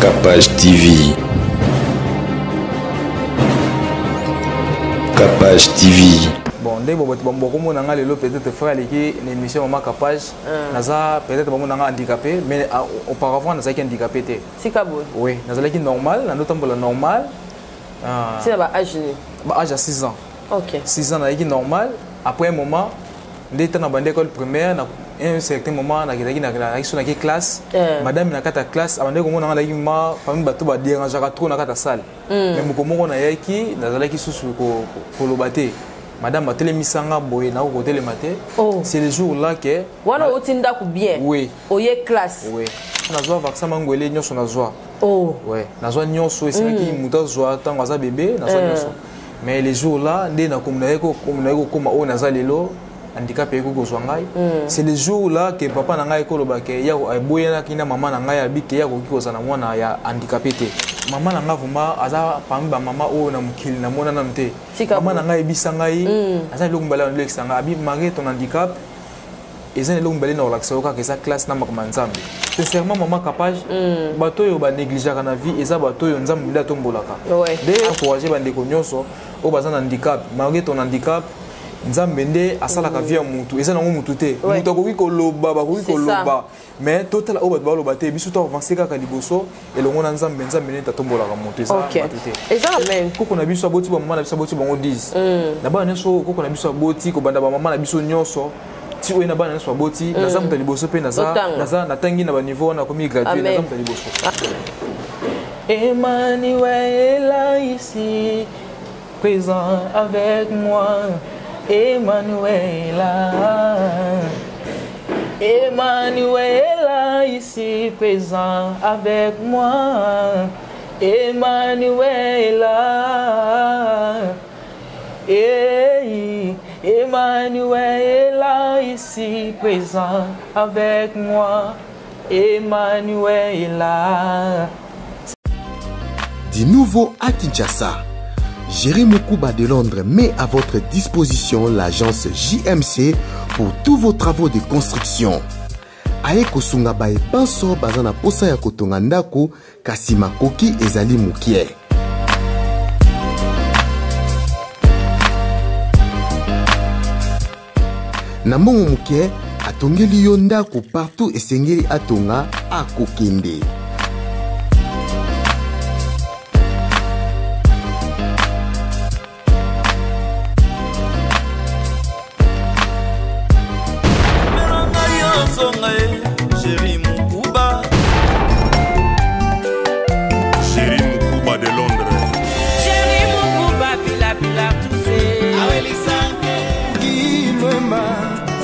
Capage TV. Capage TV. Bon, dès que vous avez peut-être frère l'émission Maman Capage, peut-être que vous avez handicapé, mais auparavant, vous avez handicapé. C'est Kabou? Oui, vous avez normal, nous sommes normal. C'est l'âge? L'âge à 6 ans. Ok. 6 ans, vous normal. Après un moment, dès que vous avez l'école primaire, à un certain moment, vous avez une classe. Madame, vous avez une classe. Avant que vous ayez une salle. Mais vous avez une Madame a télémisanga boye na ko télématé. C'est le jour là que wana otinda ku bien. Oui. Oye classe. Oui. Na zo vaccin mangwele nyoso na zo. Oh. Ouais. Na zo nyoso esi ki muta zo tango za bébé na zo nyoso. Mais les jours là ndé na komuna ko koma o na za lelo handicapé ko ko ngai. C'est le jour là que papa na ngai ko loba ke ya boye na kina mama na ngai abike ya ko kikoza na mwana ya handicapé te. Maman nanga vuma aza parmi ba mama o na mukili na mona na mte. Maman nanga ebisa ngai aza longo bala na lexanga abi malgré ton handicap ezane longo bala na relaxer ka eza classe na makama nzambe. Sincèrement maman Capage bato yo ba négliger na vie eza bato yo nzambe bila tombolaka. Dès encourager bande ko nyonso o baza na handicap malgré ton handicap nzambe nde asalaka vie ya mutu eza nango mutu te mutu akoki koloba bakoki koloba mais total o bato baloba te biso to avancer kaka liboso elongo na nzambe nde tatombolaka mutu eza bato te eza même koko na biso aboti ba mama na biso aboti bango 10 na bana nyonso koko na biso aboti kobanda ba mama na biso nyonso ti oyo na bana nyonso aboti naza mutu liboso pe naza natangi na ba niveau na komi gradué naza mutu liboso. Emmanuel est ici présent avec moi. Emmanuela, Emmanuela ici présent avec moi. Emmanuela, Emmanuela ici présent avec moi. Emmanuela. Du nouveau à Kinshasa, Jerry Mukuba de Londres met à votre disposition l'agence JMC pour tous vos travaux de construction. Aye kosunga bae banso bazana posa ya kotonga ndako kasi makoki ezali mukie. Na mbongo mukie atongeli yo ndako partout esengeli atonga akokende. Jerry Mukuba. Jerry Mukuba de Londres. Jerry Mukuba bila bila poussé. Awelisa. Kimwema.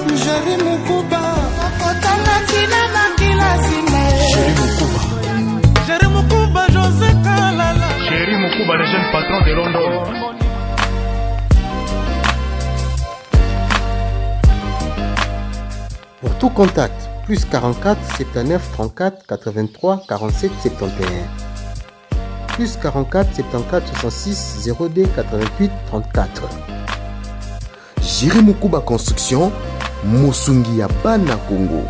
Jerry Mukuba. Okotana kila na kila zime. Jerry Mukuba. Jerry Mukuba José Kalala. Jerry Mukuba le jeune patron de Londres. Pour tout contact, plus 44 79 34 83 47 71. Plus 44 74 66 02 88 34. Jerry Mukuba Construction, Mosungi ya Bana Congo.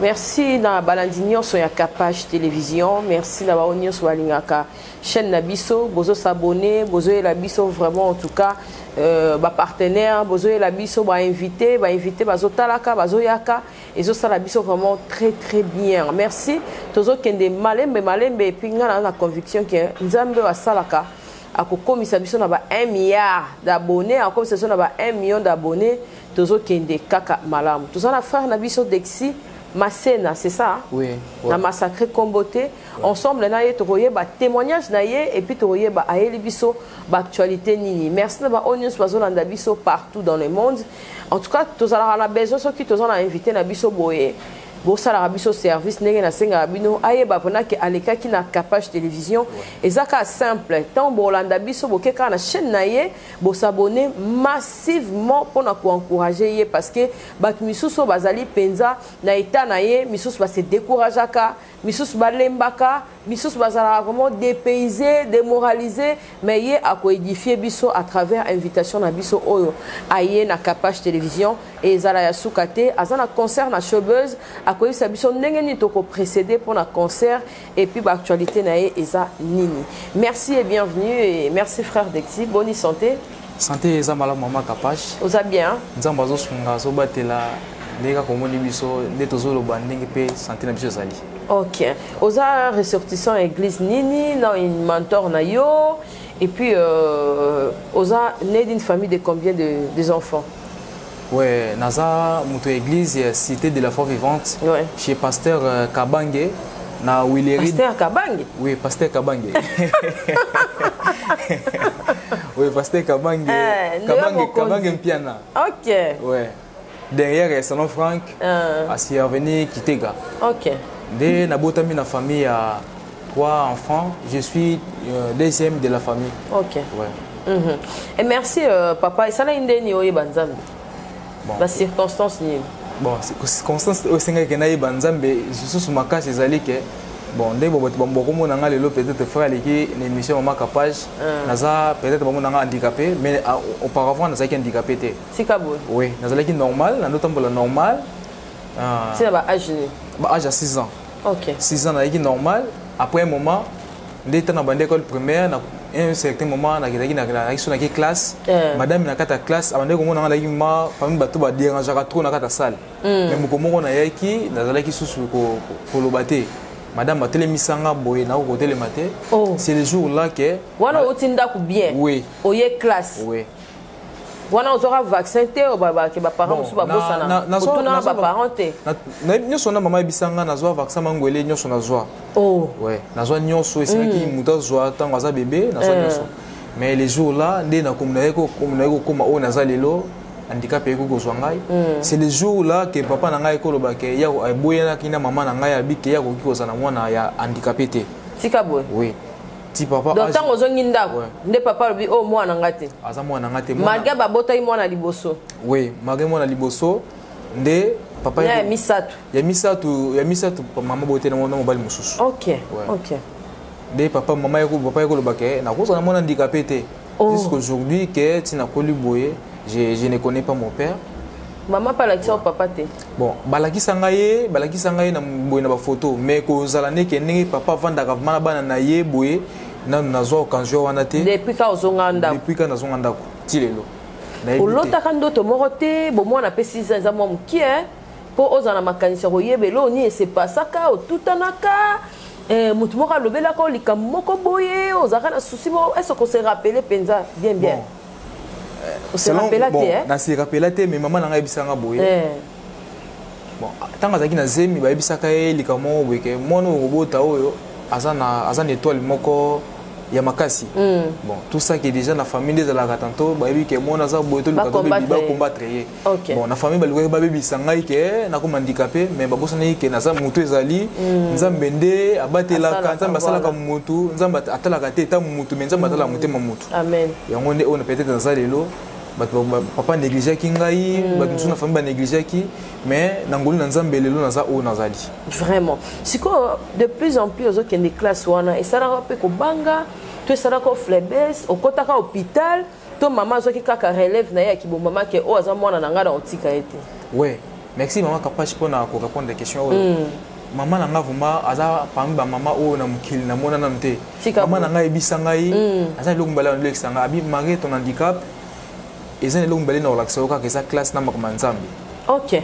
Merci na balandinyo sur ya Capage Télévision. Merci na baonyo sur la chaîne Nabiso. Bozo s'abonner, bozo et la biso vraiment en tout cas ba partenaire, bozo et la biso ba invité, bazo talaka, bazo yaka et zo ça la biso vraiment très très bien. Merci. Tozo kende malembe et puis nga na conviction que nzambe wa salaka akokomisa biso na ba 1 milliard d'abonnés, akokomisa biso na ba 1 million d'abonnés. Tozo kende kaka malamu. Tozo na frère na biso Dexi Masena, c'est ça? Oui. Na massacré Komboté. Ensemble, na ye toye ba témoignage na ye et puis toye ba aeli biso ba actualité nini. Merci na ba onions bazolanda biso partout dans le monde. En tout cas, tous ala la besoin ceux qui tous on a invité na biso boye. Bo sala biso service ndenge na senga bino aye ba pona ke aleka ki na Capage Télévision. Ezaka simple. Tant bo landa biso bo keka na chaîne na ye, bo s'abonner massivement pour na ko encourager ye parce que ba misusu bazali penza na état na ye, misusu ba se décourageaka, misusu ba lembaka biso bazala vraiment dépaysé, démoralisé, mais yé a édifier biso à travers invitation na biso oyo aye na Kapage télévision et zala ya soukate azana concert na showbuzz a sa biso ndenge ni toko précédé pour na concert et puis actualité na ye eza nini. Merci et bienvenue et merci frère Dexy, bonne santé. Santé eza malamu mama Kapage. Oza bien. Nzamba zo sunga zo batela ndeka komoni biso ndeto zo loba ndenge pe santé na biso zali. Ok. Oza ressortissant église nini na une mentor na yo et puis oza né d'une famille de combien des enfants? Ouais, naza muto église cité de la foi vivante. Ouais. Chez pasteur Kabange na Willery. Pasteur Kabange? Oui, pasteur Kabange. Oui, pasteur Kabange. Kabange Mpiana. Ok. Ouais. Derrière Salon Franck, à s'y revenir Kitega. Ok. Dès Nabotami, la famille a 3 enfants. Je suis deuxième de la famille. Ok. Ouais. Et merci papa. Et ça là une dernière banzambe. Bon. La circonstance ni. Bon, circonstance au Sénégal que naïe banzambe, je suis ma casse ezali que bon, dès que beaucoup mon anga le peut-être frère qui l'émission Mama Kapage, naza peut-être beaucoup nanga handicapé, mais auparavant naza qui handicapé té. C'est kabou. Oui, naza qui normal, na notre temps normal. C'est là âge ni. Âge à 6 ans. Ok. 6 ans naza qui normal. Après un moment, dès que na bande école primaire, na un certain moment na qui classe, madame na kata classe, abandé comme on a dit ma famille bateau ba déranger trop na kata salle. Mais mo comme on a yaki, na zala qui sous ko lo baté. Madame a télémisanga boye na ko télématé. C'est le jour là que wana otinda ku bien. Oui. Oye classe. Oui. Wana ozora vaccin té o baba ke ba parents su ba bosana. Otuna ba parents té. Na nyoso na mama bisanga na zo vaccin mangwele nyoso na zo. Oh. Ouais, na zo nyoso et c'est qui muta zo tango za bébé na zo nyoso. Mais les jours là ndé na komna ko koma o na za lelo handicapé ko zo ngai. C'est les jours là que papa na ngai ko lo ba ke ya boye na kina mama na ngai abi ke ya ko ki za na mwana ya handicapé té. Tika boy. Oui. Ti papa donc tango zo nginda nde papa lobi o mwana ngate aza mwana ngate malgré babota mwana liboso. Oui, malgré mwana liboso nde papa ya misatu mama bote na mwana mobali mususu. OK. OK. Nde papa yako lobake na koza na mwana handicapé té. Jusqu'aujourd'hui que tu n'as connu boye, je ne connais pas mon père. Maman pas l'action papa té. Bon, balaki sangaye na boye na ba photo mais ko zala ne ke ndenge papa vanda ka mana bana na ye boye na nazo occasion wana té. Depuis ka ozonga ndako. Depuis ka nazonga ndako. Ti lelo. Olota ka ndoto moko té, bo mwana pe 6 ans za mwa muki po ozana makanisa ko yebelo ni c'est pas ça ka otutanaka. Mutu moko lobela ko lika moko boye ozaka na souci mo est-ce qu'on se rappelle penza bien. On se rappelle na se rappelle mais maman na ngai bisanga boye. Bon, tanga zaki na zemi ba bisaka e lika mo boye mono robota oyo azana étoile moko ya makasi. Bon, tout ça qui est déjà la famille des la tanto ba bi ke mona za boye to lika to ba combattre ye. Bon, na famille ba lwe ba bisanga ke na ko handicapé mais ba bosana ke na za mutu ezali nzambe nde abatela ka nzambe asala ka mutu nzambe atala ka te ta mutu mais nzambe atala mutema mutu. Amen. Yango nde on peut-être dans ça lelo papa négligé ki ngai bato na famille ba négligé ki mais nangoli na nzambe lelo na za o nazali vraiment siko de plus en plus aux autres des classes wana et ça ra pe ko banga to ça ra ko flebes au kotaka hôpital to maman zo ki kaka relève na ya ki bo maman ke o aza mwana na ngada otika ete. Ouais, merci maman Kapage pour na ko répondre des questions. Maman na nga vraiment aza parmi ba maman o na mukili na mona na mte maman na nga ebisa ngai aza lo mbala lo exanga abi malgré ton handicap ils ont l'onglet dans l'accès que sa classe n'a pas commencé. OK.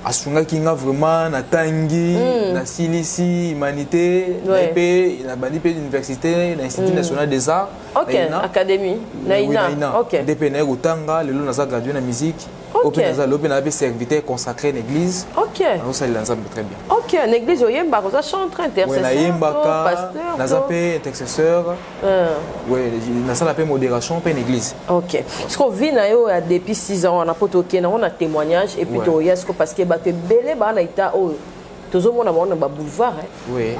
Asunga kinga vraiment na tangi na silisi humanité na pe na bandi pe université na institut national des arts. OK, académie na ina. OK. Depuis na utanga le lo na za gradué na musique. OK. Na lope na be serviteur consacré à l'église. OK. Alors ça il l'ensemble très bien. OK, en église oyemba ko za chantre intercesseur, pasteur, na za pe intercesseur. Ouais, na ça la pe modération pe église. OK. Ce qu'on vit na yo depuis 6 ans on a potoké na on a témoignage et puis to yes parce que ba te belé ba na ita o tozo mona ba ba boulevard Oui.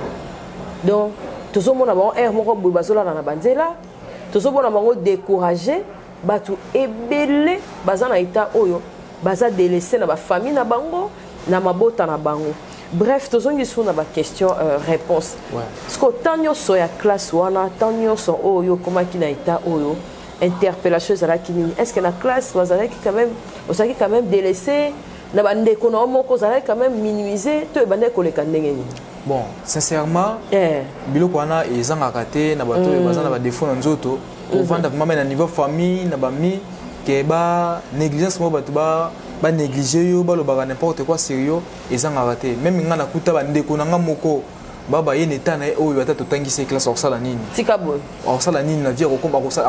Donc tozo mona ba air moko boulbazola na banzela. Tozo mona bango décourager batu ebele baza na ita oyo baza délaissé na ba famille na bango na mabota na bango Bref, tous on sur na question réponse. Parce que tant yo so ya classe wana, tant yo so oyo comment qui na état oyo interpellation za la kini. Est-ce que la classe vous avez quand même délaissé na bande ko na moko za quand même minimiser to bande ko le kandenge ni. Bon, sincèrement, biloko wana ezanga kate na bato bazana ba défaut na nzoto, au vanda kuma na niveau famille na ba mi ke ba négligence mo bato ba négliger yo ba lo ba n'importe quoi sérieux ezanga raté. Même nga na kuta ba ndeko na nga moko baba ye neta na oyo ata totangisa classe orsala nini. Tikabo. Orsala nini na vie ko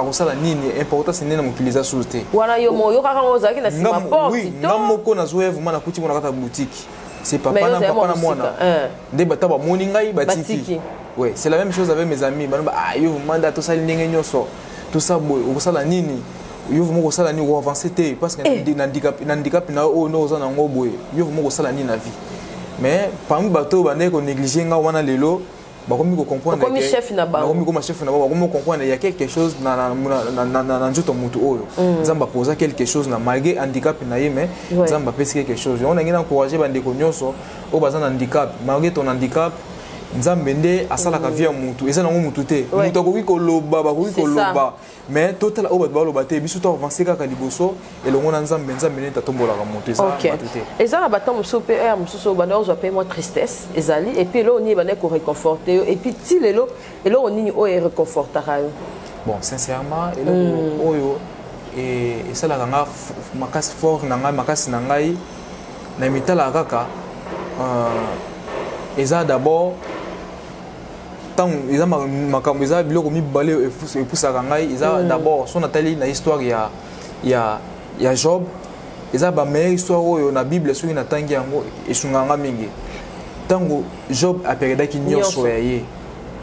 orsala nini important c'est nena mutiliser société. Wana yo mo yo kaka ozaki na sima porte. Oui, nga moko na zoe vraiment na kuti mo na kata boutique. C'est papa na mwana. Nde bata ba moni ngai batiki. Ouais, c'est la même chose avec mes amis. Ba yo manda to sali ndenge nyoso. To sa boy, osala nini? Yo vraiment osala nini ou avancer te parce que handicap na o no ozana ngo boy. Yo vraiment osala nini na vie. Mais parmi bato bande ko négliger nga wana lelo ba komi ko comprendre que comme chef na ba komi comme chef na ba komi comprendre il y a quelque chose na njoto mutu oyo nzamba poser quelque chose na malgré handicap na ye mais nzamba pesi quelque chose on a ngina encourager bande ko nyonso o bazana handicap malgré ton handicap nzambe nde asala ka vie mutu eza nango mutu te mutu ko ko loba ba ko loba mais total o ba loba te biso to avancer kaka liboso elongo na nzambe ne tatombola ka mutu eza mutu te eza ba tam so PR muso ba na ozo pe moi tristesse ezali et puis lo ni ba ne ko réconforter et puis ti lelo elo oni o e réconfortera yo bon sincèrement elo oyo et ça la nga makasi fort na nga makasi na ngai na mitala kaka eza d'abord tant ils ont makambo biloko mibale epusaka ngai eza d'abord son atali na histoire ya Job eza ba meilleure histoire oyo na Bible soki na tangi yango esunganga mingi tango Job aperdaki nyonso ya ye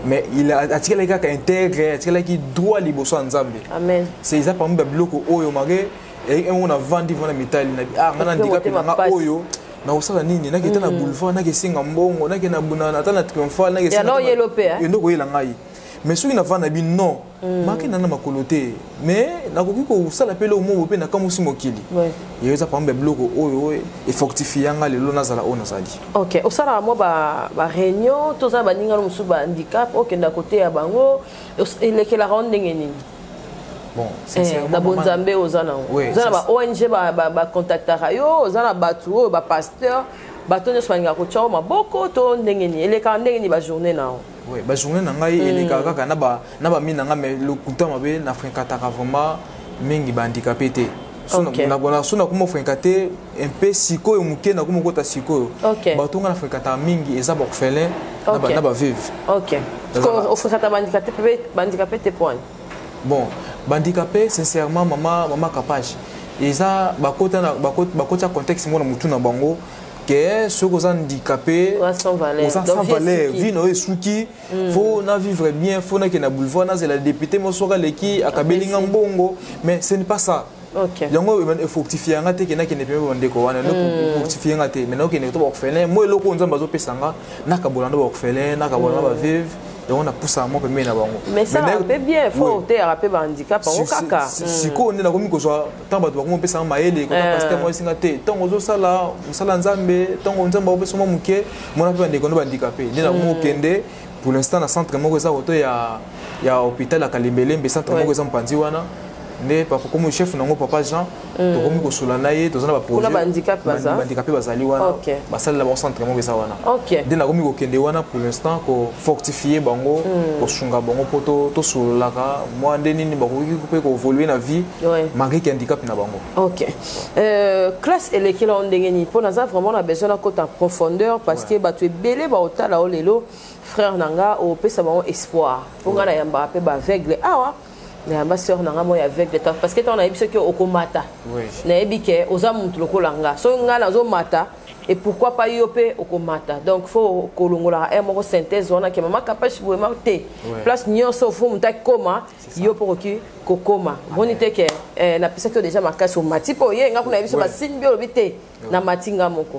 mais il a atikala kaka intègre atikala ki droit liboso nzambe amen c'est eza parmi ba biloko oyo mage et on a vendu vona mitali na ngana handicap na oyo na osala nini na keta na boulevard na kesinga mbongo na kena buna na tana triomphal na kesinga ya no yelo pe hein ndoko yela ngai mais soki na vana bi non maki na makolo te mais na koki ko osala pele omo pe na kamusi mokili yeza pambe bloko oyo e fortifier nga lelo na zala ona zali OK osala mo ba réunion to za ba ninga no musu ba handicap okenda côté ya bango elekela ronde ngeni. Bon, sincèrement, na bonzambe ozana ozana ba ONG ba contactera yo ozana batu ba pasteur bato nyonso balinga kotia maboko to ndenge nini eleka ndenge nini ba journée na oui ba journée na ngai eleka kaka na ba mina nga mais le kuta mabe na fréquentaka vraiment mingi ba handicapé te na bona suna kuma fréquenter un peu siko et muke na kuma kota siko bato nga na fréquenter mingi eza ba orphelin na ba veuve. OK ko fréquenter ba handicapé te point. Bon, handicapé sincèrement maman capable. Et ça bakota contexte moi na mutu na bango que ceux qui sont handicapés sans valeur vie no esuki faut na vivre bien faut na na boulevard na la députée mo soka leki akabelinga mbongo mais ce n'est pas ça. OK. Yango il faut fortifier ngate ke na ke ne pe bandeko wana no fortifier ngate mais na ke ne to orphelin moi eloko nzamba zo pesanga na kabolanda ba orphelin na kabolanda ba veuve. Donc on a poussé à moi pour mener là-bas. Mais ça rappelle bien, faut te rappeler handicap en kaka. Si on est là comme quoi tant ba to ko pesa maele ko pasteur moi singa te tant ozo sala musala nzambe tant on nzamba opeso mo muke mon appel ndeko no handicapé ni na mo kende pour l'instant na centre mo ko za auto ya hôpital à Kalembele mbe centre mo ko za mpanzi wana ne papa comme chef nango papa Jean to komi ko solana ye to zana ba projet kuna handicapé bazali wana ba sala la centre mo ko za wana de na komi ko kende wana pour l'instant ko fortifier bango ko sunga bango poto to solaka moi ndeni ni ba ko évoluer na vie malgré que handicap na bango. OK classe elekela ondengeni pour naza vraiment na besoin na côté en profondeur parce que ba tu belé ba otala olelo frère nanga o pesa bango espoir pour ngana yamba pe ba aveugle awa na ma sœur nanga moya avec parce que tu on a dit que okomata na ebike oza muntu lokolanga so ngala zo mata et pourquoi pas yope okomata donc faut kolongola un moko synthèse wana ke mama capable pour marter place nyonso faut muta koma yo pour ki kokoma bonité ke na pesa que déjà makasi o mati po ye nga kuna biso ba signe biolobité na matinga moko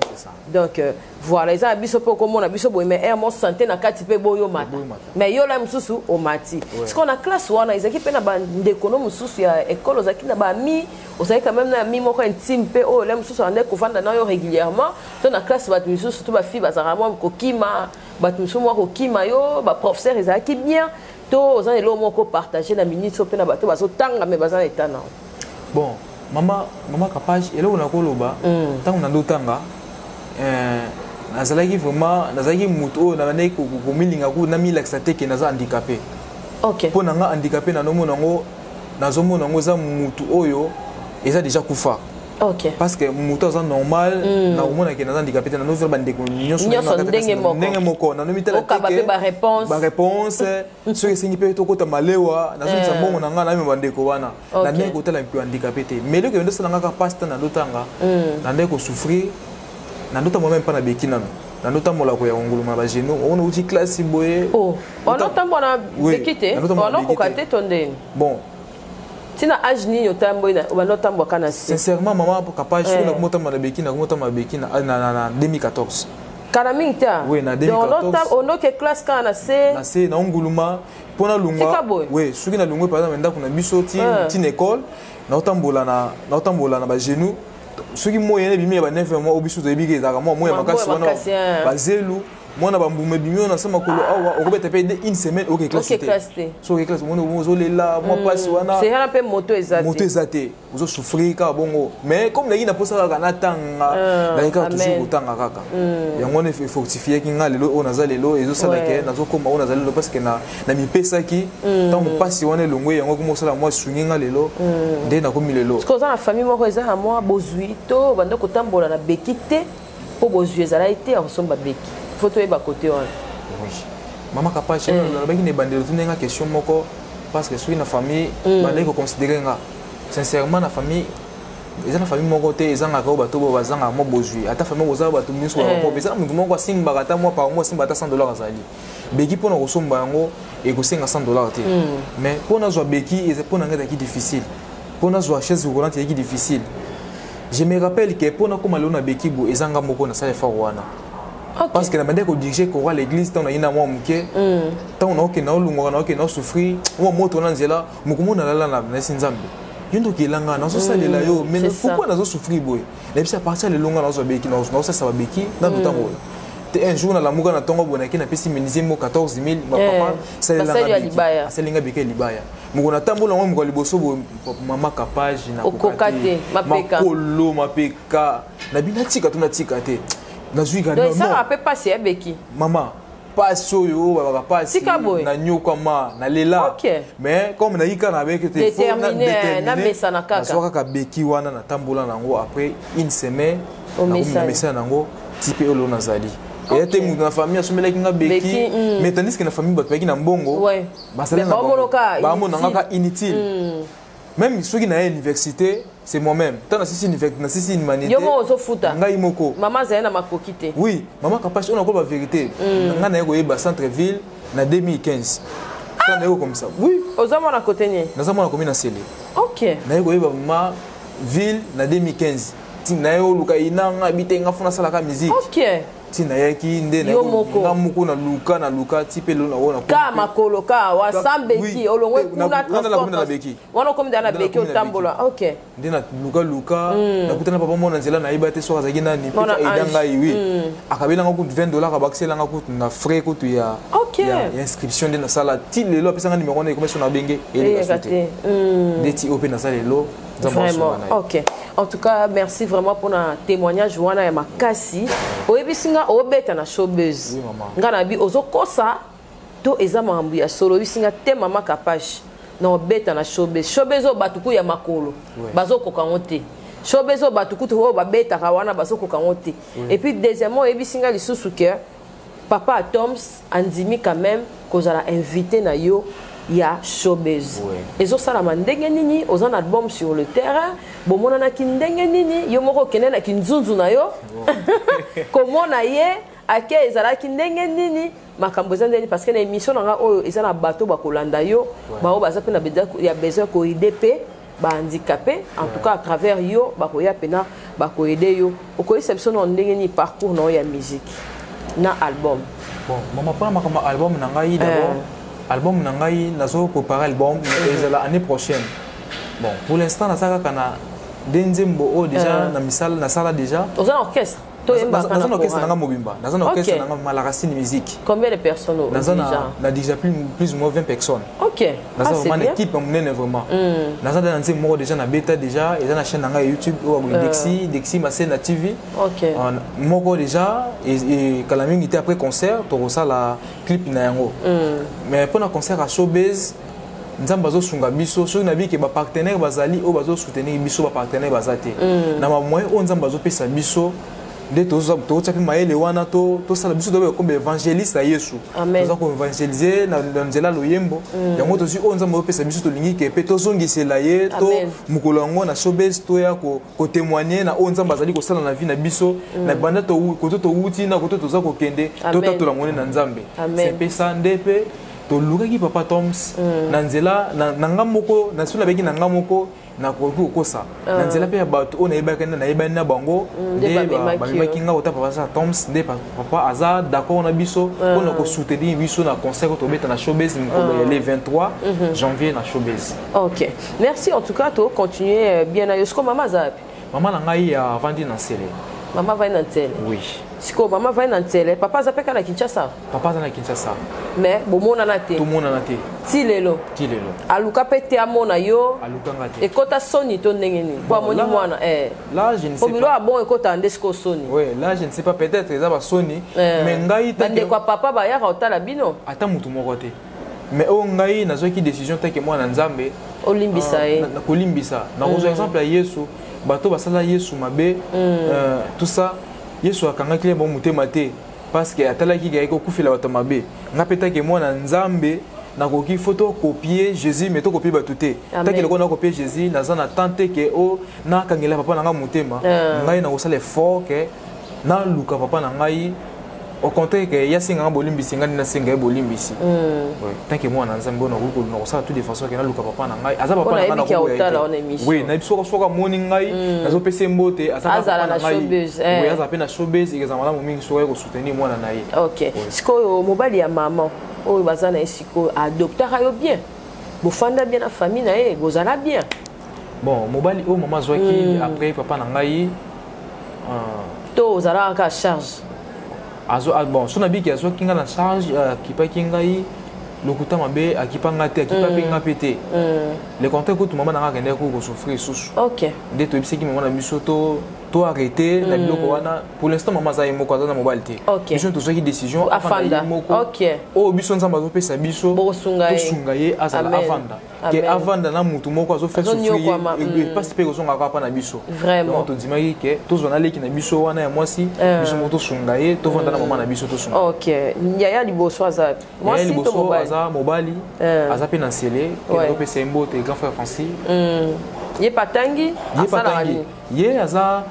donc voilà les abiso po komona biso bo mais un mot santé na kati pe boyo mata mais yo la mususu o mati parce qu'on a classe wana ezaki pe na ba ndekono mususu ya école ozaki na ba mi vous savez quand même na mi moko intime pe oh là mususu ande ko fanda na yo régulièrement to na classe bat mususu to ba fille bazara mo ko kima bat mususu mo ko kima yo ba professeur ezaki bien to ozana elo moko partager na minute so pe na bato bazo tanga me bazana etana bon mama Kapage elo na koloba tango na ndotanga nazalaki vraiment nazalaki muto na bane ko milinga ku na milaxa te ke naza handicapé OK po nanga handicapé na nomo nango nazomona ngo za mutu oyo eza déjà kufa. OK parce que mutu aza normal na omona ke naza handicapé te na no faire bande ko nyonso ndenge moko na no mitala te ba réponse so que singi pe to kota malewa na so mbongo nanga na me bande ko wana na ndenge ko tala mpi handicapé te mais le que ndo sala ngaka pasta na ndotanga na ndenge ko souffrir na ndota moi même pas na bekina na ndota mola ko ya nguluma ba geno on uti classe boye oh on ndota mbona bekite on ko kate tonde bon tina âge ni yotambo ina on ndota mbo kana sincèrement maman capable sur na komota na bekina na 2014 kana minta oui na 2014 on ndota classe kana na nguluma pona lungwa oui soki na lungwa par exemple ndako na biso ti école na otambola na ba geno soki moyenne bimi ba 9 mois obisu to ebike ezaka moya makasi wana bazelu mwana bambume bimi na sama kolo awa okobeta pe une semaine OK classe so OK classe mwana ozolela mwa passe wana c'est hala pe moto ezate ozo souffrir ka bongo mais comme na yina posa ka na tanga na ka toujours kotanga kaka yango ne fortifier ki nga lelo ona za lelo ezo sala ke nazo koma ona za lelo parce que na mipesa ki tant passe wana longwe yango ko sala moi sungi nga lelo nde na komi lelo parce que za na famille moko eza na moi bozui to bando kotambola na bekite po bozui ezala été ressemble beki photo et bas côté oui maman Kapage na baki ne bandelo tunenga question moko parce que sur une famille bandeko considérer nga sincèrement na famille eza na famille moko te eza ngaka bato bo bazanga mo bozui ata famille boza bato miso ko beza mutu moko simba kata mo par mois simba ata $100 azali beki pona ko somba yango e ko senga $100 te mais pona zo beki eza pona ngata ki difficile pona zo chaise roulante ki difficile je me rappelle que pona ko malona beki bo ezanga moko na sala fa wana. Okay. Parce que la manière qu'on dirige qu'on voit l'église tant on a une amour muké tant on a aucun aulung on a aucun souffrir ou moto on a zela mukumu na la na sinzambe yondo ki langa na so sale la yo mais pourquoi na zo souffrir boy la bisa partir le longa na zo beki na ça va beki na dutango un jour na la muga na tongo bonaki na pesi minizimo 14000 ma papa sale la libaya sale nga beki libaya mukuna tambola ngo mukali boso bo mama Kapage na kokate mapeka makolo mapeka na binatika tunatika te. Donc ça va pas passer à Beki. Maman, pas soyo, va passer. Na nyoka ma, na lela. Mais comme na yika na avec déterminé, na mesa na kaka. Soka ka Beki wana na tambola nango après une semaine. Na mesa nango type olo nazali. Et te mu na famille asomela kinga Beki, mais tandis que na famille bato baki na mbongo. Ouais. Basala na ba mo nanga inutile. Même ceux qui n'ont pas université, c'est moi-même. Tant que c'est une humanité. Yo mo zo futa. Ngai moko. Maman zena makokite. Oui, maman Kapage on a encore la vérité. Nga na yego yeba centre ville na 2015. Tant na yego comme ça. Oui. Ozamo na côté ni. Na zamo na commune na Sele. OK. Na yego yeba ma ville na 2015. Ti na yego luka inanga bitenga funa sala ka musique. OK. Tina yaki nde na ngamuko na luka tipe lo na wona ka makolo ka wa sambeki olongwe kuna transport wana komida na beki otambola OK nde na luka na kutana papa mona nzela na ibate so azaki na ni pika idanga oui akabela ngaku $20 abakisela ngaku na frais kutu ya inscription de na sala ti lelo apesa nga numéro na commission na benge ele kasute ndeti open na sala lelo. Vraiment, OK. En tout cas, merci vraiment pour un témoignage. Wana ya makasi. Oyebisinga obeta na showbiz. Oui, maman. Ngana bi ozokosa to ezama mambu ya solo. Oyebisinga te mama Kapage. Na obeta na showbiz. Showbiz o batuku ya makolo. Bazokoka ngote. Showbiz o batuku to babeta ka wana bazokoka ngote. Et puis deuxièmement, oyebisinga lisusu ke papa Toms andimi quand même kozala invité na yo. Il y a showbiz. Et ça la mandenge nini, aux un album sur le terrain, bon mon ana kindenge nini, yo moko kene na kinzunzu na yo. Comment na ye, ake ezala kindenge nini, makambo zandeni parce que na émission nga o ezala bateau ba kolanda yo, ba o baza pe na besoin ya besoin ko IDP, ba handicapé, en tout cas à travers yo, ba ko ya pena ba ko aider yo. Oko exception na ndenge ni parcours na ya musique. Na album. Bon, maman pas makama album na ngai d'abord. Album nangai nazo préparer album mais l'année prochaine. Bon, pour l'instant na saka kana Denzembo o déjà na misala na sala déjà. Aux orchestre. Dans un orchestre nanga mobimba, dans un orchestre nanga Malaracine musique. Combien de personnes dans un déjà plus ou moins 20 personnes. OK. Dans une équipe monnaie vraiment. Dans un ancien mot déjà na bêta déjà et dans la chaîne nanga YouTube ou Dexi Masena TV. OK. Moko déjà et Kalaming était après concert to ça la clip na yango. Mais pour un concert à Showbiz nzamba zo sunga biso so na bi ke ba partenaire bazali o bazo soutenir biso ba partenaire bazate. Na ma moyen o nzamba zo pesa biso de toza to tsapi maele wana to sala biso dobe comme évangéliste à Yesu. Toza ko évangéliser na nzela loyembo. Yango to si o nzamba zo pesa biso to lingi ke pe to zongisela ye to mukolo yango na Showbiz to ya ko témoigner na o nzamba bazali ko sala na vie na biso na banda to ko to wuti na ko to toza ko kende to to la ngone na nzambe. C'est pesa ndepe to lukaki papa Toms na nzela na ngamoko na sula beki na ngamoko na koku kosa na nzela pe bato ona yebaka na yebani na bango de ba baki nga ota papa Toms de papa aza d'accord na biso on ko soutenir biso na concert to beta na Showbiz le 23 janvier na Showbiz. OK. Merci en tout cas to continuer bien na yosko mama zapi. Mama na ngai a vandi na sele. Mama va na tele. Oui. Siko mama va na tele. Papa zapeka na Kinshasa. Papa za na Kinshasa. Mais bomona na te. Tout mona na te. Tilelo. Tilelo. Aluka pete amona yo. Aluka ngate. Ekota soni to ndengeni. Kwa moni mwana Là je ne sais pas. Pomilo a bon ekota ndesko soni. Oui, là je ne sais pas peut-être ça va soni mais ngai ta. Bande kwa papa ba ya otala bino. Ata mutu moko te. Mais o ngai nazoki décision take moi na Nzambe. Olimbisa e. Na kolimbisa. Na ko exemple à Yesu. Bato basala Yesu mabe tout ça Yesu akanga kile bon mutema te parce que atalaki ga ko kufila bato mabe ngapeta ke mwana Nzambe na koki photo copier Jésus mais to copier bato te taki le kona copier Jésus na zana tante ke o na kangela papa na nga mutema ngai na kosala effort ke na luka papa na ngai au contraire que yasinga bolimbisi ngani na singa bolimbisi tant que moi na Nzambe na ko na kosala tout de façon ke na luka papa na ngai aza papa na nga na ko oui na biso soka moni ngai nazo pese mbote azala na Showbiz oui aza pe na Showbiz ezamala mingi soka ko soutenir mwana na ye. OK. Siko mobali ya maman o bazana esiko adopter ayo bien bofanda bien na famille na ye bozala bien. Bon mobali o maman zoaki après papa na ngai to zala ka charge. Bon, son habit qui a soit kinga na charge qui pas kinga yi lokuta mabe akipa ngate akipa pe ngapete le contraire que tout maman na ngende ko souffrir sous. OK. De to bisi ki maman na biso to arrêter na biloko wana pour l'instant maman za yemo ko na mobile te. Biso to soki décision afanda. OK. O biso nzamba zo pesa biso to sungaye azala afanda. Que avanda na mutu moko azo faire souffrir et pas pe ko songa ka pa na biso. Vraiment. To dimaki ke to zona leki na biso wana ya mwasi biso moto sungaye to vanda na maman na biso to sunga. OK. Yaya liboso aza. Moi si to mobile. Mobali aza pe na sele ke do pesa mbote grand frère Francis. Ye patangi ye aza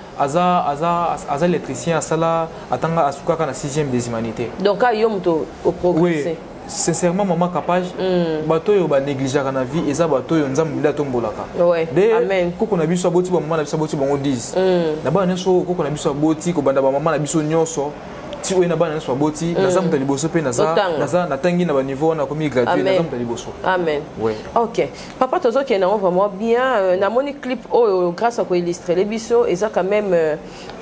électricien asala atanga asukaka na 6e des humanités. Donc ayo mto au progresser. Oui. Sincèrement maman capable bato yo ba négliger na vie eza bato yo nzambe bila tombolaka. Amen. Koko na biso aboti ba maman na biso aboti bango 10. Na ba neso koko na biso aboti ko banda ba maman na biso nyonso. Si on a bana so boti na zamu taliboso pe na za na tangi na ba niveau na komi gradué na zamu taliboso. Amen. Oui. OK. Papa tozo qui est vraiment bien na moni clip grâce à quoi illustrer les biso et ça quand même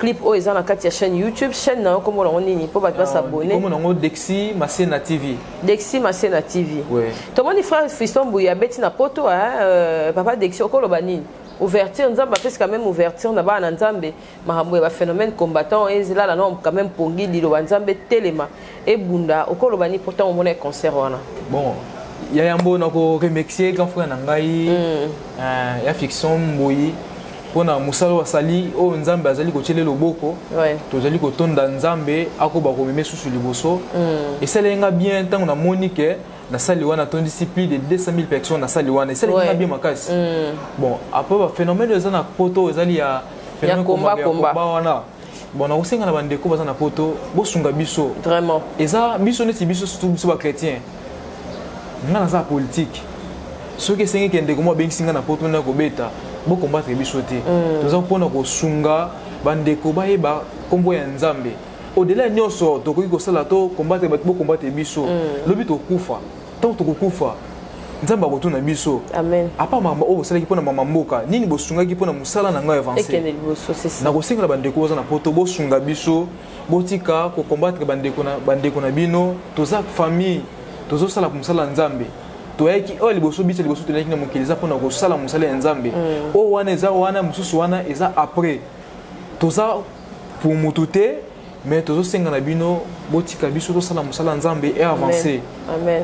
clip ils na katia chaîne YouTube chaîne na comme on nini pour ba s'abonner. Comme on Dexi Masena TV. Dexi Masena TV. Oui. To moni frère Fiston Bouya beti na poto papa Dexi okolo banini. Ouverture nzamba parce quand même ouverture na ba na nzambe mahambo ya phénomène combattant et là là non quand même pongi lilo nzambe telema et bunda okolo bani pourtant on monnaie concert wana. Bon ya yambo na ko remercier grand frère na ngai ya fiction mboyi pona musalo wasali o nzambe azali ko tshele loboko to zali ko tonda nzambe akoba ko meme susu liboso et ça lenga bien tant on a monique na sali wana ton discipline de 200 000 personnes na sali wana c'est lenga bien makasi. Bon après ba phénomène de na poto ezali ya phénomène combat wana bon na osenga na bandeko baza na poto bo sunga biso vraiment eza biso neti biso surtout biso ba chrétien ngana za politique ce que c'est que ndeko mo bengisinga na poto na ko beta bo combattre biso te toza pona ko sunga bandeko ba yeba kombo ya nzambe au-delà nyonso tokoki kosala to combattre bato bo combattre biso lobi to kufa tant to kufa nzambe akotuna biso amen apa mama o bosalaki mpona mama mboka nini bosungaki mpona mosala na ngai avance na kosengela bandeko oza na poto bosunga biso botika kokombattre bandeko na bino toza famille tozosala mosala nzambe toyaki oyo liboso biso liboso toyaki na mokili eza mpona kosala mosala ya nzambe oyo wana eza wana mosusu wana eza après toza pour mutu te mais tozosenga na bino botika biso tosala mosala nzambe e avance amen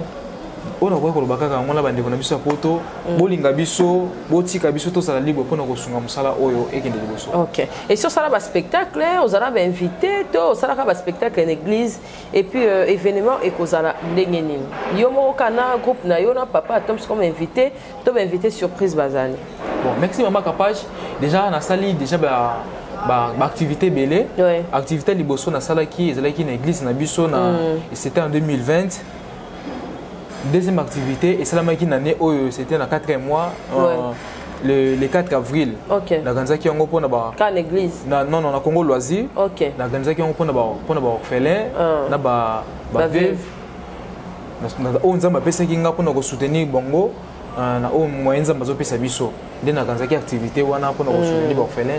on a quoi que le bakaka ngona bandeko na biso ya poto bolinga biso botika biso tozala libre mpona kosunga mosala oyo ekende liboso. OK. Et sur ça ba spectacle aux arabes invité to ça ba spectacle en église et puis événement et kozala ndenge nini yo mo kana groupe na yo na papa Tom comme invité to ba invité surprise bazali. Bon merci maman Kapage déjà na sali déjà ba activité belé activité liboso na sala ki ezalaki na église na biso na c'était en 2020. Deuxième activité, et c'est la machine année où c'était dans 4e mois, le 4 avril. Ok. Dans Ganzaki, on a pour na l'église. Non, on a Congo loisir. Ok. Dans Ganzaki, on a pour na orphelin, na ba veuve. On a pesa kinga pour na soutenir Bongo, na o moyen za mazo pesa biso. Dès na Ganzaki activité wana pour na soutenir orphelin.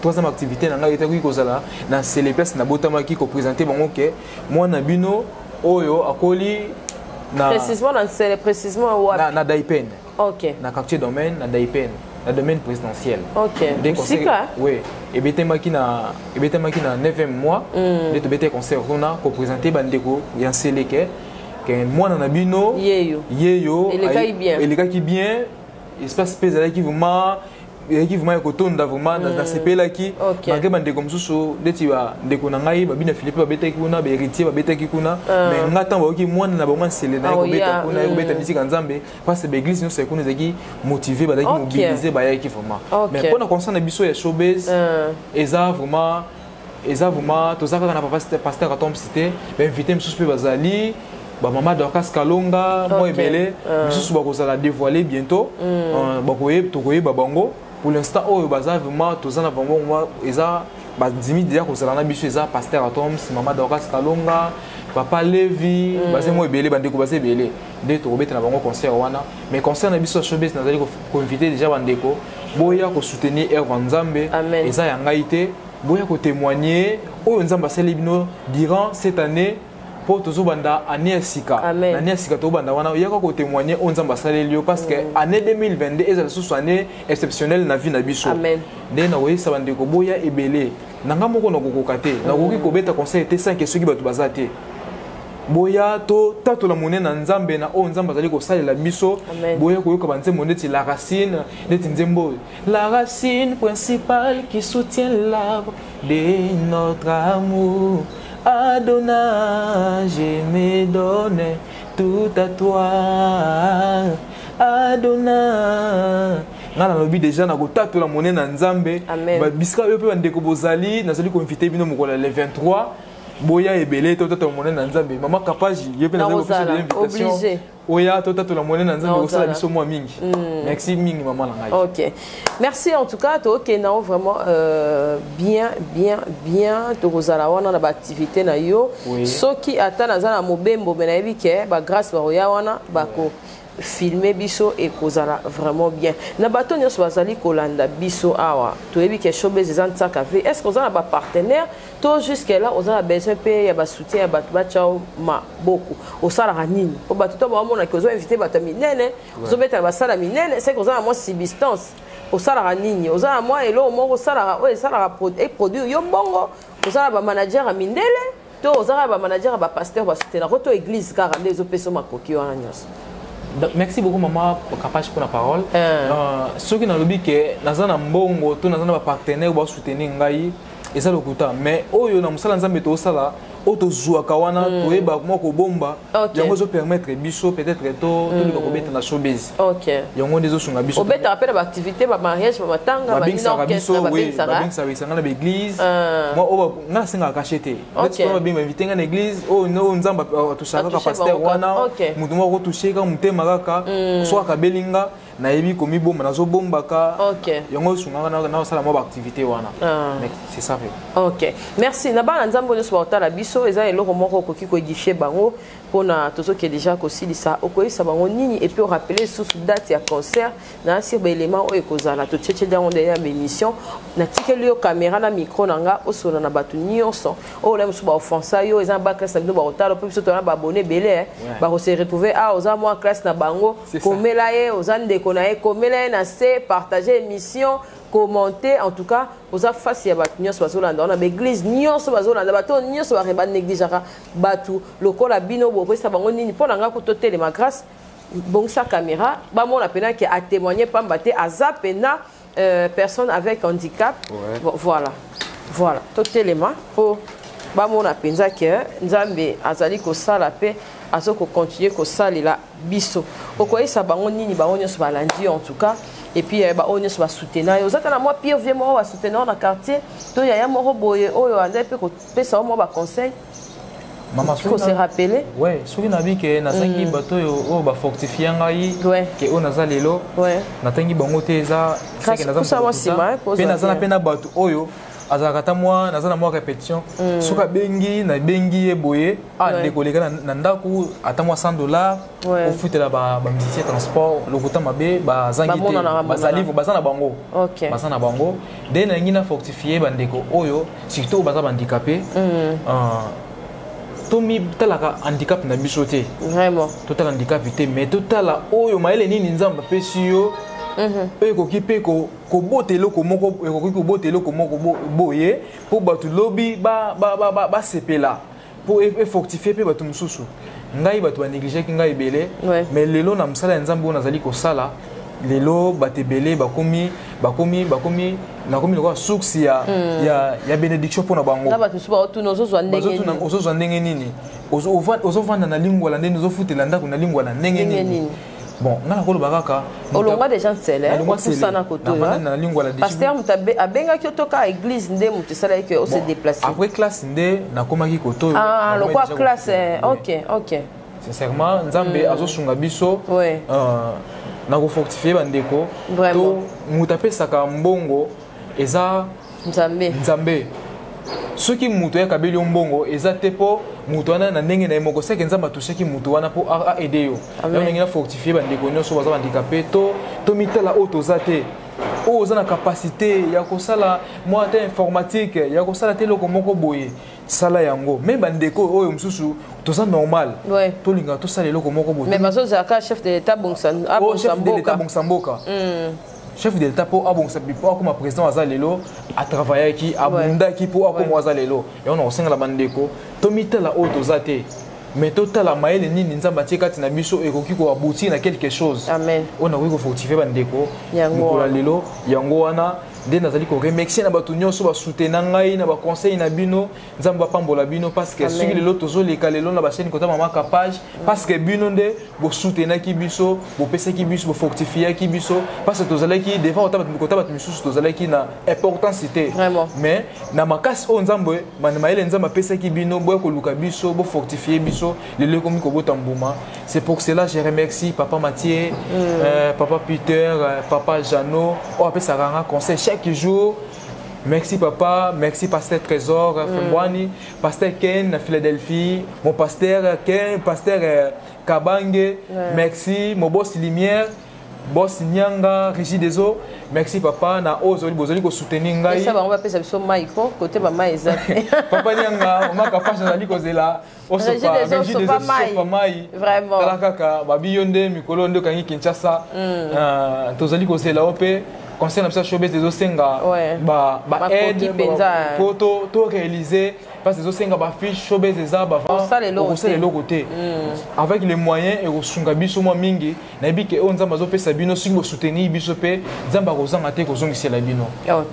Troisième activité na ngaki ko kozala na célébrer na botama ki ko présenter Bongo ke moi na bino oyo akoli précisément na Daipen. OK. Na quartier domaine na Daipen, na domaine présidentiel. OK. Oui. Et betema ki na 9e mois, de bete concert on ko présenter bandeko ya seleke que moi na bino yeyo et les qui bien espace pesa qui vraiment kotonda vraiment na sepela ki malgré bandeko mosusu ndeti ba ndeko na ngai babina Philippe babeta kuna ba héritier babeta kuna mais ngata baoki mwana na bango nsele na kobeta kuna kobeta bisika nzambe parce que l'église nous c'est kuna zaki motiver bazaki mobiliser ba yaki vraiment mais pour na concerne biso ya showbiz eza vraiment tozaka na pasteur Atom cité ba invité mosusu pe bazali ba maman Dorcas Kalonga moi ebele mosusu bakozala dévoiler bientôt tokoye babango. Pour l'instant, oh, vraiment, tous en avons déjà kozala na biso eza pasteur Atom, maman Dorcas Kalonga, papa Levi, basé moi belé bandeko basé belé. Dès to robeta na bango concert wana, mais concert na biso showbiz nazali ko inviter déjà bandeko, boya ko soutenir Herve Nzambe, eza ya ngaité, boya ko témoigner, oyo Nzambe asali bino durant cette année. Pour toujours banda année sika année sika to banda wana yaka ko témoigner on Nzambe salelio parce que année 2022 est la année exceptionnelle na vie na biso de na oyi sabande ko boya ebele nanga moko na kokokate na koki ko beta conseil était 5 et ceux qui batu bazate boya to tato la monnaie na Nzambe na on Nzambe azali ko salela biso boya ko yoka banze moneti la racine neti nzembo la racine principale qui soutient l'arbre de notre amour. Adonai, je me donne tout à toi. Adonai. Ngana lobi déjà na kotato la monnaie na Nzambe. Ba biska yo pe bandeko bozali nazali ko inviter bino mokola le 23. Boya ebele to tato la monnaie na Nzambe. Mama Kapage yepe na ko faire l'invitation. Obligé. Oya to tato la monnaie na Nzambe osala biso moi mingi. Merci mingi maman na ngai. OK. Merci en tout cas to Kenao vraiment bien to kozala wana na ba activité na yo. Soki ata nazala mobembo na yebi ke ba grâce ba oya wana ba ko filmer biso et kozala vraiment bien. Na bato nyos bazali kolanda biso awa. To yebi ke showbiz ezanta kafe. Est-ce que ozala ba partenaire to jusque là ozala besoin pe ya ba soutien ya bato ba chao ma beaucoup. Osala ranini. Po bato to ba mona ke ozo inviter bato minene, ozo beta ba sala minene, c'est que ozala mo substance. Osala ranini, ozala mo elo mo osala produit yo mbongo, ozala ba manager mindele, to ozala ba manager ba pasteur ba soutenir roto église car les opeso makoki wana nyos. Merci beaucoup maman Kapage pour la parole. Ceux qui n'ont pas dit que nous avons un bon partenaire pour soutenir ngai et ça le coûte. Mais oh yo na musala nzambe to sala auto zuaka wana to eba moko bomba yango zo permettre biso peut-être to le ko na showbiz. OK. Yango ndezo sunga biso. Obeta rappel ba activité ba mariage ba matanga ba orchestre ba binsara. Ba binsara sanga na église. Moi o nga singa kachete. Let's go bien inviter na église oh no nzamba to shaka ka pasteur wana mutu moko toucher ka mutema kaka soit ka belinga nayebi komi bomba nazo bombaka OK yango sunga na sala mo activité wana c'est ça OK merci na bana nzambo nyoso baotala biso eza eloko moko koki ko édifier bango pona tozo ke déjà ko silisa okoyisa bango nini et puis on rappeler sous date ya concert na sur ba élément o ekozala to tchétché dia on ya émission na tikeli yo caméra na micro nanga osona na batu nyonso o la musu ba offensa yo eza ba classe na ba otala po biso to na ba abonné belé ba ko se retrouver a oza moi classe na bango komela ye oza ndeko na ye komela na se partager émission commenter en tout cas aux affaires ya batu nyonso bazolanda na l'église nyonso bazolanda bato nyonso ba négligeaka batu lokola bino bo pesa bango nini pona nga ko totele ma grâce bon sa caméra ba mona pena qui a témoigné pamba te azapena personne avec handicap voilà totele ma po ba mona penza que nzambe azali ko sala pe azoko continuer ko salela biso okoyisa bango nini bango nyonso balandi en tout cas et puis on est sur soutenir aux autres moi pire vieux moi va soutenir dans le quartier to ya ya moko boye oyo ande pe ko pesa moi ba conseil maman faut se rappeler ouais soki na bi ke na sangi bato yo ba fortifier ngai ke on aza lelo na tangi bango te eza c'est que na za pe na za pe na bato oyo azaka ta moi na za na moi répétition soka bengi na bengi e boye décoller na ndaku ata moi $100 au futela ba musicien transport lokuta mabe ba zangi te bazali bazana bango bazana bango de na ngina fortifier bandeko oyo surtout baza handicapé tomi talaka handicap na biso te vraiment total handicap te mais totala oyo maele nini nzamba pesi yo ekoki pe ko botelo ko moko ekoki ko botelo ko moko boye po batu lobi ba sepela po fortifier pe batu mususu ngai batu ba négliger ki ngai belé mais lelo na msala nzambo nazali ko sala lelo batebele bakomi na komi lokwa source ya bénédiction pour na bango na batu suba otu nozozwa ndenge nini ozovanda na lingwa la ndenge ozofutela ndako na lingwa na ndenge nini bon ngala ko lobaka olongwa déjà nsele sana koto na lingwa la pasteur mutabe abenga ki otoka église nde mutu sala que on se déplacer après classe nde na komaki koto lokwa classe OK sincèrement nzambe azosunga biso na ko fortifier bandeko to mutapesaka mbongo eza nzambe soki mutu ya kabeli mbongo eza tepo mutu wana na ndenge na moko seke nzamba tusheki mutu wana po a aider yo ya ndenge na fortifier bandeko nyonso baza handicapé to mitala auto zate oza na capacité ya kosala moi ta informatique ya kosala te loko moko boye sala yango même bandeko oyo mususu toza normal tolinga tosala loko moko boye mais bazoza ka chef de l'état bongsamboka chef de l'état po abongsa bipo akoma président aza lelo a travailler ki abundaki po akoma aza lelo ya on osengala bandeko to mitala auto zate mais totala maele nini nzamba tie kati na biso ekoki ko aboutir na quelque chose amen on a ko fortifier bandeko nikola lelo yango wana nde nazali ko remercier na bato nyonso ba soutenir ngai na ba conseil na bino nzamba pambola bino parce que soki lelo tozoleka lelo na ba chaîne kota mama page parce que bino nde bo soutenir ki biso bo pesa ki biso bo fortifier ki biso parce que tozali ki devant kota bato misusu tozali ki na importance cité mais na makasi o nzambo maele nzamba pesa ki bino bo ko luka biso bo fortifier biso lelo komi ko bota mbuma c'est pour cela je remercie papa Mathieu papa Peter papa Jano o apesa ranga conseil chaque jour. Merci papa, merci pasteur Trésor Fembwani, pasteur Ken Philadelphie, mon pasteur Ken, pasteur Kabange, merci mon boss Lumière, boss Nyanga, Régie des eaux, merci papa na ozoli bozoli ko soutenir ngai. Ça va on va passer sur Maïko côté mama eza. Papa Nyanga, on m'a capable de ko zela. Régie des eaux c'est pas mai. Vraiment. Kala kaka babi yonde mikolo ndo kangi Kinshasa. Tozali ko zela opé. Concernant ça showbiz des osenga aide photo to réaliser parce que des osenga ba fiche showbiz des aba on sale le côté avec les moyens et osunga biso mo mingi na bike on nzamba zo pesa bino singo soutenir biso pe nzamba ko zanga te ko zongisa la bino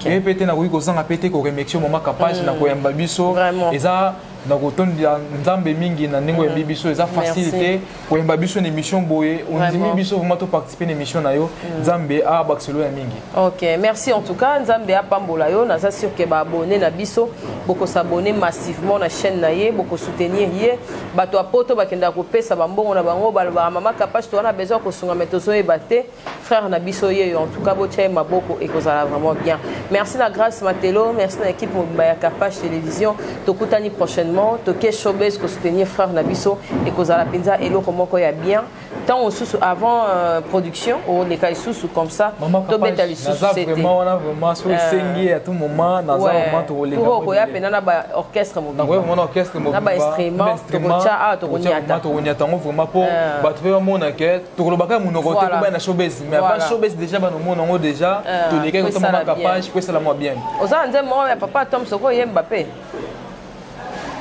et peut-être na ko zanga pété ko remercier mama capage na ko yamba biso eza na kotonda nzambe mingi na ndenge oyembi biso eza facilité koyemba biso na émission boye ondimi biso vraiment to participer na émission na yo nzambe abakiselo ya mingi. Ok, merci en tout cas nzambe apambola yo naza sûr que ba abonné na biso boko s'abonner massivement na chaîne na ye boko soutenir ye bato apoto bakenda kopesa bambongo na bango ba mama capable to na besoin ko sunga metozo e baté frère na biso ye en tout cas bo tchai maboko et kozala vraiment bien. Merci la grâce Matelo, merci à l'équipe Mobaya Capage Télévision. Tokutani prochainement, Toké Showbiz ko soutenir frère Nabiso et kozala pinza elo comment koya bien. Tant au sous avant production ou les cas sous comme ça. To betali sous c'était vraiment so sengi à tout moment dans un moment to les. Pour koya penana ba orchestre mobile. Ouais, mon orchestre mobile. Na ba instrument, to kocha a to konyata. To konyata vraiment pour ba trouver mon enquête, to kolobaka monoko to ba na showbiz. Mais avant showbiz déjà ba no monongo déjà to les cas comme Capage pour ça la moi bien. Oza nze mo ya papa Tom Soko ye Mbappé.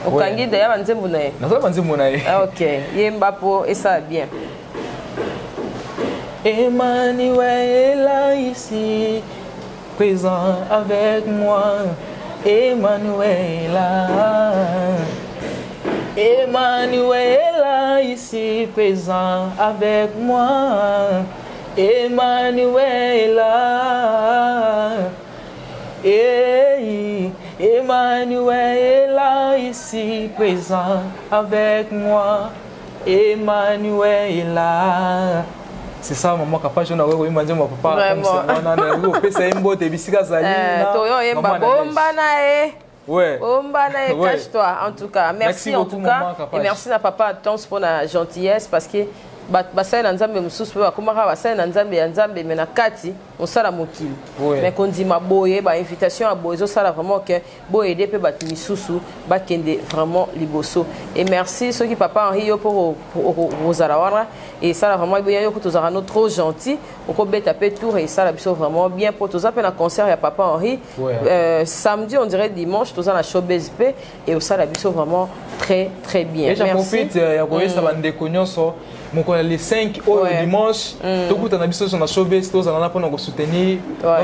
Okangi d'ailleurs nzembo na ye. Na nzembo na ye. OK, ye Mbappé et ça bien. Emmanuel est là ici, présent avec moi. Emmanuel est là. Emmanuel est là ici, présent avec moi. Emmanuel est là. Hey, Emmanuel est là ici, présent avec moi. Emmanuel est là. C'est ça, maman, capable de nous voir, manger mon papa. Vraiment. C'est un beau biscuit Zali. Ouais. Cache-toi. En tout cas, merci en tout cas. Et merci à papa Tons pour la gentillesse parce que basai na nzambe mususu pe bakomaka basai na nzambe ya nzambe mais na kati on sala mokili mais qu'on dit ma boye ba invitation à boye ça là vraiment que boye aider pe bat misusu ba kende vraiment liboso et merci ceux qui papa Henri yo pour Rosalawana et ça là vraiment boye yo ko tozara no trop gentil ko beta pe tour et ça là biso vraiment bien pour toza pe na concert ya papa Henri samedi on dirait dimanche toza na showbiz pe et ça là biso vraiment très très bien. Et j'en profite ya ko ça bande konyoso mon les 5 au dimanche tout le monde a biso sur showbiz tous on a pour nous soutenir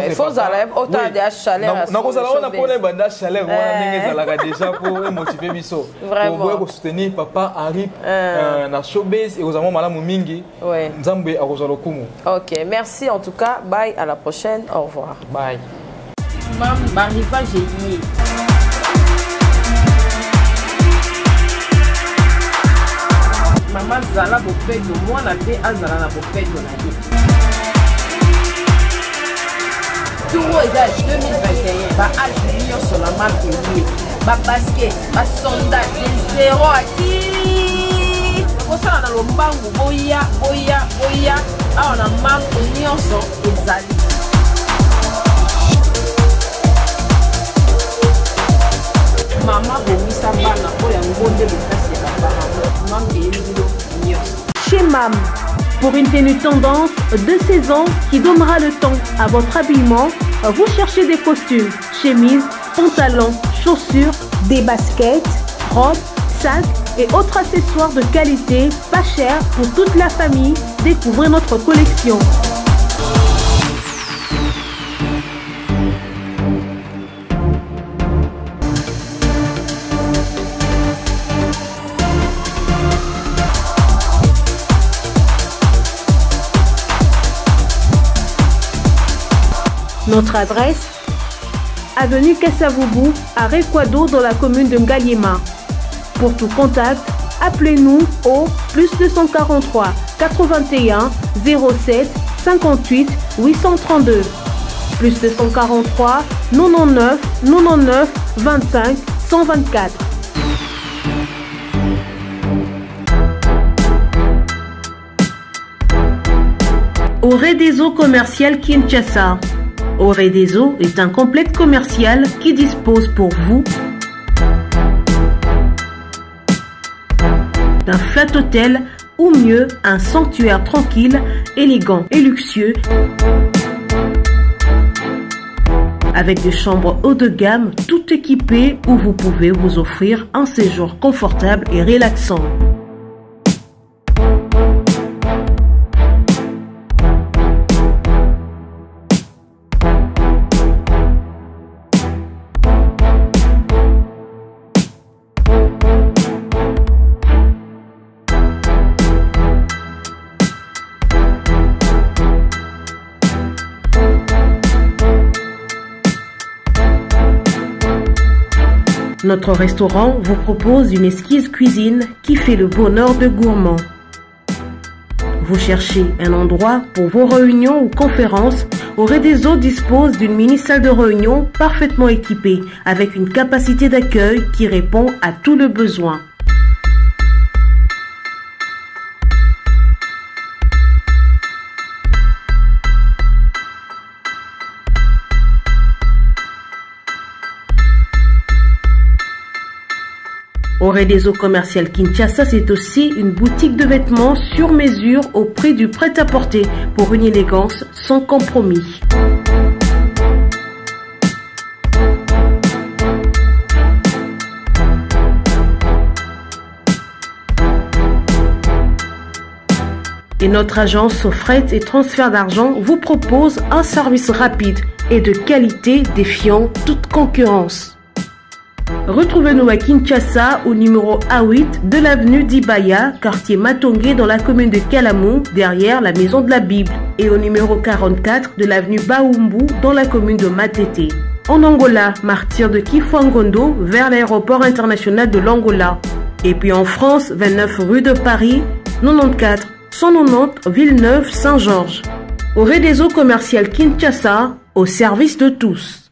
il faut aller autant de chaleur na ko sala on a pour les bandes chaleur on ningi zalaka déjà pour motiver biso pour soutenir papa Henri na showbiz et aux amants malamu mingi nzambe akozala lokumu. OK, merci en tout cas, bye, à la prochaine, au revoir. Bye. Mam Mariva Gélier. Maman Zala Bopedo, moi la paix à Zala na Bopedo na vie. Tout est 2021, ba Alpinion sur la marque liée, ba basket, ba sondage, des zéro à qui. Pour ça on a le mbangu boya, ah on a marque nyonso ezali. Maman bomisa bana oya ngonde bekasi ya bana. Maman eyezilo nyonso. Chez MAM, pour une tenue tendance de saison qui donnera le ton à votre habillement, vous cherchez des costumes, chemises, pantalons, chaussures, des baskets, robes, sacs et autres accessoires de qualité, pas cher pour toute la famille. Découvrez notre collection. Notre adresse, avenue Kassavoubou, à Rekwado, dans la commune de Ngaliema. Pour tout contact, appelez-nous au +243 81 07 58 832. +243 99 99 25 124. Oredezo commercial Kinshasa. Oredezo est un complexe commercial qui dispose pour vous d'un flat hôtel ou mieux un sanctuaire tranquille, élégant et luxueux avec des chambres haut de gamme tout équipées où vous pouvez vous offrir un séjour confortable et relaxant. Notre restaurant vous propose une exquise cuisine qui fait le bonheur de gourmands. Vous cherchez un endroit pour vos réunions ou conférences? Oredezo dispose d'une mini-salle de réunion parfaitement équipée avec une capacité d'accueil qui répond à tous les besoins. Oredezo Commercial Kinshasa, c'est aussi une boutique de vêtements sur mesure au prix du prêt-à-porter pour une élégance sans compromis. Et notre agence fret et transfert d'argent vous propose un service rapide et de qualité défiant toute concurrence. Retrouvez-nous à Kinshasa au numéro A8 de l'avenue d'Ibaya, quartier Matongé dans la commune de Kalamou, derrière la Maison de la Bible, et au numéro 44 de l'avenue Baoumbu dans la commune de Matete. En Angola, martyr de Kifuangondo vers l'aéroport international de l'Angola. Et puis en France, 29 rue de Paris, 94 190 Villeneuve-Saint-Georges. Oredezo Commercial Kinshasa, au service de tous.